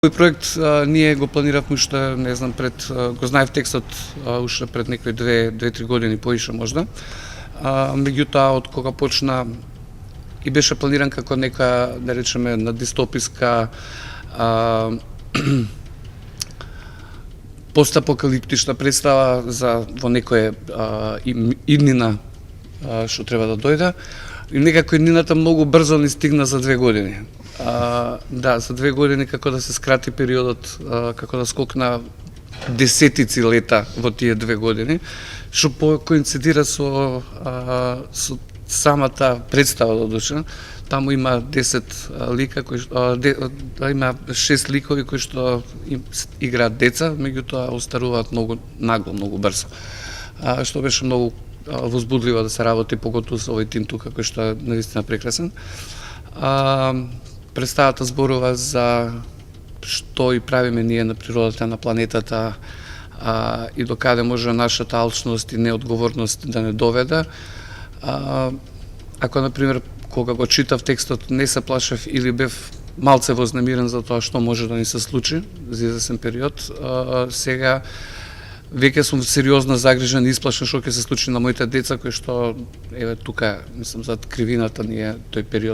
Овој проект ние го планиравме уште, не знам, го знаев текстот уште пред некои 2-3 години поише можда. Меѓутоа, од кога почна и беше планиран како нека, да речеме, на дистописка постапокалиптична представа за во некоја иднина што треба да дојде. И некако иднината многу брзо ни стигна за 2 години. Да, за 2 години како да се скрати периодот, како да скокна десетици лета во тие 2 години, што коинцидира со самата представа додуша. Таму има 10 лика има 6 ликови кои што играат деца, меѓутоа остаруваат многу нагло, многу брзо. Што беше многу возбудливо да се работи, поготово со овој тим тука кој што е навистина прекрасен. Представата зборува за што и правиме ние на природата, на планетата, и до каде може нашата алчност и неодговорност да не доведе. Ако, например, кога го читав текстот, не се плашев или бев малце вознемирен за тоа што може да ни се случи за известен период, сега веќе сум сериозно загрижен и исплашен што ќе се случи на моите деца, кои што, еве, тука, мислам, зад кривината ни е тој период